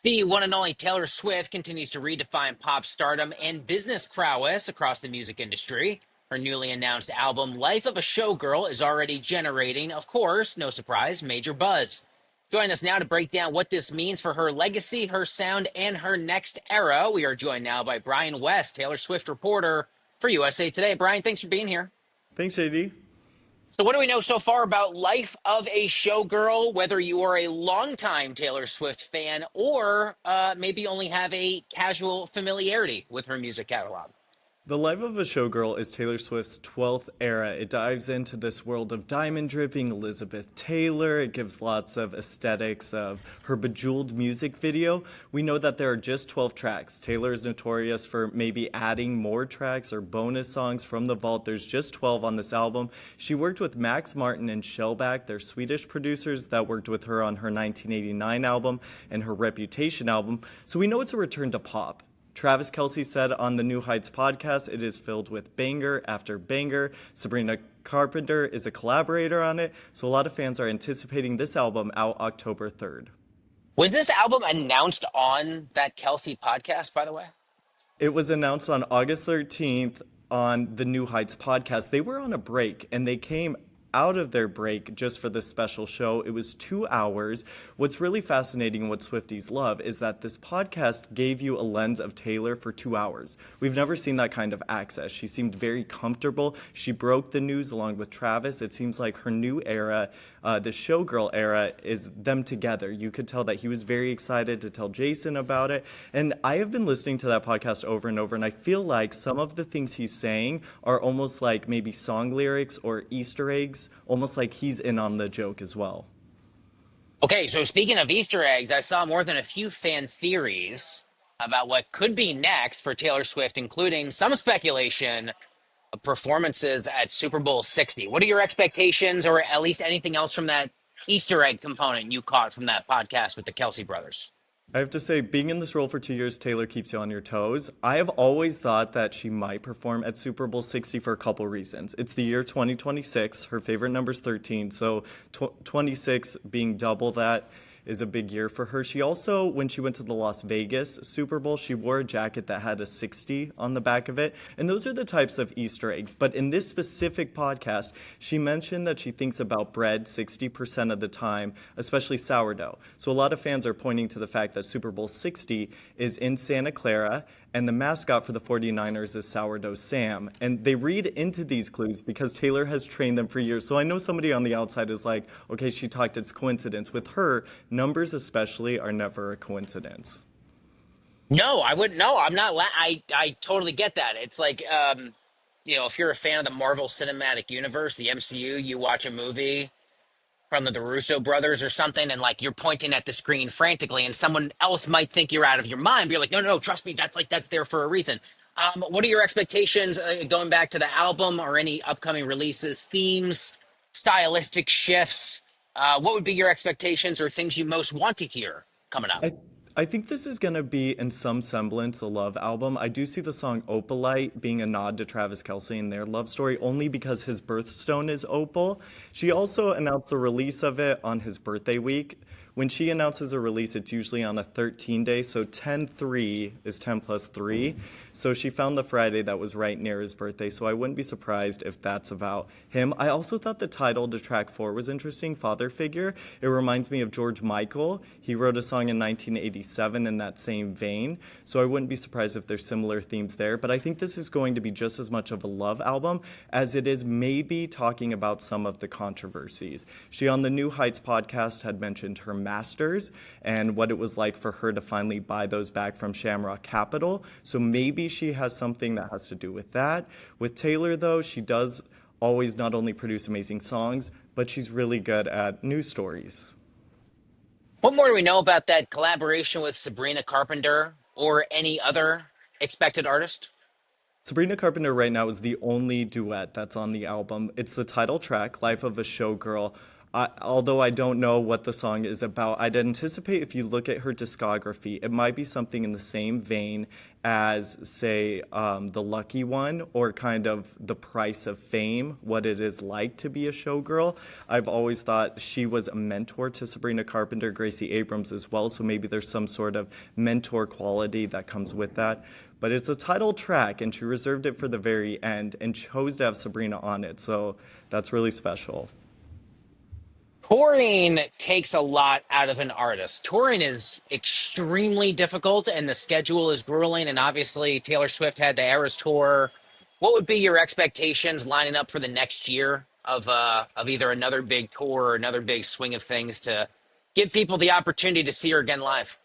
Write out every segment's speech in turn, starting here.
The one and only Taylor Swift continues to redefine pop stardom and business prowess across the music industry. Her newly announced album, Life of a Showgirl, is already generating, of course, no surprise, major buzz. Join us now to break down what this means for her legacy, her sound, and her next era. We are joined now by Brian West, Taylor Swift reporter for USA Today. Brian, thanks for being here. Thanks, JD. So, what do we know so far about Life of a Showgirl? Whether you are a longtime Taylor Swift fan or maybe only have a casual familiarity with her music catalog. The Life of a Showgirl is Taylor Swift's 12th era. It dives into this world of diamond dripping Elizabeth Taylor. It gives lots of aesthetics of her bejeweled music video. We know that there are just 12 tracks. Taylor is notorious for maybe adding more tracks or bonus songs from the vault. There's just 12 on this album. She worked with Max Martin and Shellback, their Swedish producers that worked with her on her 1989 album and her Reputation album. So we know it's a return to pop. Travis Kelce said on the New Heights podcast, it is filled with banger after banger. Sabrina Carpenter is a collaborator on it, so a lot of fans are anticipating this album out October 3rd. Was this album announced on that Kelsey podcast, by the way? It was announced on August 13th on the New Heights podcast. They were on a break and they came out of their break just for this special show. It was 2 hours. What's really fascinating and what Swifties love is that this podcast gave you a lens of Taylor for 2 hours. We've never seen that kind of access. She seemed very comfortable. She broke the news along with Travis. It seems like her new era, the Showgirl era, is them together. You could tell that he was very excited to tell Jason about it. And I have been listening to that podcast over and over, and I feel like some of the things he's saying are almost like maybe song lyrics or Easter eggs, almost like he's in on the joke as well. Okay, so speaking of Easter eggs, I saw more than a few fan theories about what could be next for Taylor Swift, including some speculation of performances at Super Bowl 60. What are your expectations, or at least anything else from that Easter egg component you caught from that podcast with the Kelsey brothers? I have to say, being in this role for 2 years, Taylor keeps you on your toes. I have always thought that she might perform at Super Bowl 60 for a couple reasons. It's the year 2026. Her favorite number is 13, so 26 being double that is a big year for her. She also, when she went to the Las Vegas Super Bowl, she wore a jacket that had a 60 on the back of it. And those are the types of Easter eggs. But in this specific podcast, she mentioned that she thinks about bread 60% of the time, especially sourdough. So a lot of fans are pointing to the fact that Super Bowl 60 is in Santa Clara, and the mascot for the 49ers is Sourdough Sam. And they read into these clues because Taylor has trained them for years. So I know somebody on the outside is like, okay, she talked, it's coincidence. With her, numbers especially are never a coincidence. No, I wouldn't. No, I'm not. I totally get that. It's like, if you're a fan of the Marvel Cinematic Universe, the MCU, you watch a movie from the Russo brothers or something, and like you're pointing at the screen frantically, and someone else might think you're out of your mind. But you're like, no, no, no, trust me, that's there for a reason. What are your expectations going back to the album or any upcoming releases, themes, stylistic shifts? What would be your expectations or things you most want to hear coming up? I I think this is going to be, in some semblance, a love album. I do see the song Opalite being a nod to Travis Kelce and their love story, only because his birthstone is opal. She also announced the release of it on his birthday week. When she announces a release, it's usually on a 13-day, so 10/3 is 10 plus 3. So she found the Friday that was right near his birthday, so I wouldn't be surprised if that's about him. I also thought the title to track 4 was interesting, Father Figure. It reminds me of George Michael. He wrote a song in 1987 in that same vein, so I wouldn't be surprised if there's similar themes there. But I think this is going to be just as much of a love album as it is maybe talking about some of the controversies. She, on the New Heights podcast, had mentioned her masters and what it was like for her to finally buy those back from Shamrock Capital. So maybe she has something that has to do with that. With Taylor, though, she does always not only produce amazing songs, but she's really good at news stories. What more do we know about that collaboration with Sabrina Carpenter or any other expected artist? Sabrina Carpenter right now is the only duet that's on the album. It's the title track, Life of a Showgirl. Although I don't know what the song is about, I'd anticipate if you look at her discography, it might be something in the same vein as, say, The Lucky One or kind of The Price of Fame, what it is like to be a showgirl. I've always thought she was a mentor to Sabrina Carpenter, Gracie Abrams as well, so maybe there's some sort of mentor quality that comes with that. But it's a title track, and she reserved it for the very end and chose to have Sabrina on it, so that's really special. Touring takes a lot out of an artist. Touring is extremely difficult and the schedule is grueling. And obviously, Taylor Swift had the Eras Tour. What would be your expectations lining up for the next year of either another big tour or another big swing of things to give people the opportunity to see her again live?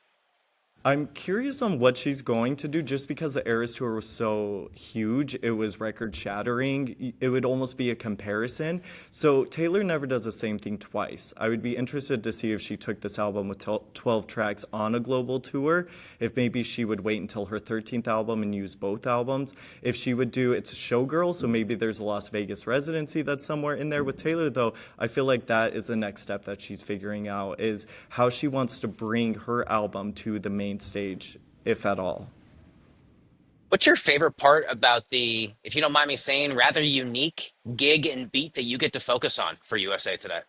I'm curious on what she's going to do just because the Eras Tour was so huge. It was record shattering. It would almost be a comparison. So Taylor never does the same thing twice. I would be interested to see if she took this album with 12 tracks on a global tour, if maybe she would wait until her 13th album and use both albums. If she would do It's a Showgirl, so maybe there's a Las Vegas residency that's somewhere in there with Taylor, though. I feel like that is the next step that she's figuring out is how she wants to bring her album to the main stage, if at all. What's your favorite part about the, if you don't mind me saying, rather unique gig and beat that you get to focus on for USA Today?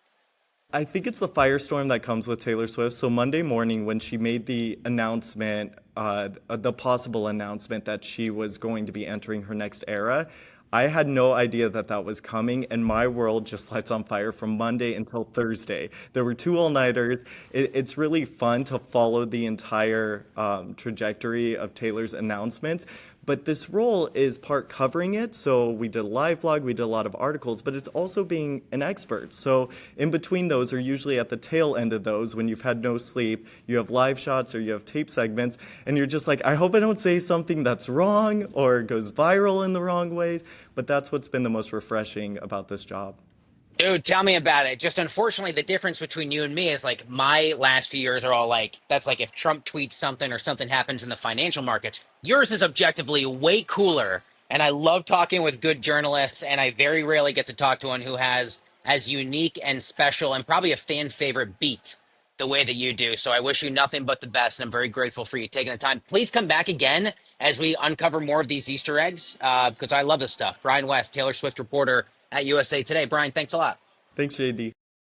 I think it's the firestorm that comes with Taylor Swift. So Monday morning, when she made the announcement, the possible announcement that she was going to be entering her next era, I had no idea that that was coming, and my world just lights on fire from Monday until Thursday. There were two all-nighters. It's really fun to follow the entire trajectory of Taylor's announcements. But this role is part covering it. So we did a live blog, we did a lot of articles, but it's also being an expert. So in between those, or usually at the tail end of those, when you've had no sleep, you have live shots or you have tape segments, and you're just like, I hope I don't say something that's wrong or goes viral in the wrong ways. But that's what's been the most refreshing about this job. Dude, tell me about it. Just unfortunately, the difference between you and me is like my last few years are all like, that's like if Trump tweets something or something happens in the financial markets. Yours is objectively way cooler. And I love talking with good journalists, and I very rarely get to talk to one who has as unique and special and probably a fan favorite beat the way that you do. So I wish you nothing but the best, and I'm very grateful for you taking the time. Please come back again as we uncover more of these Easter eggs because I love this stuff. Brian West, Taylor Swift reporter at USA Today. Brian, thanks a lot. Thanks, JD.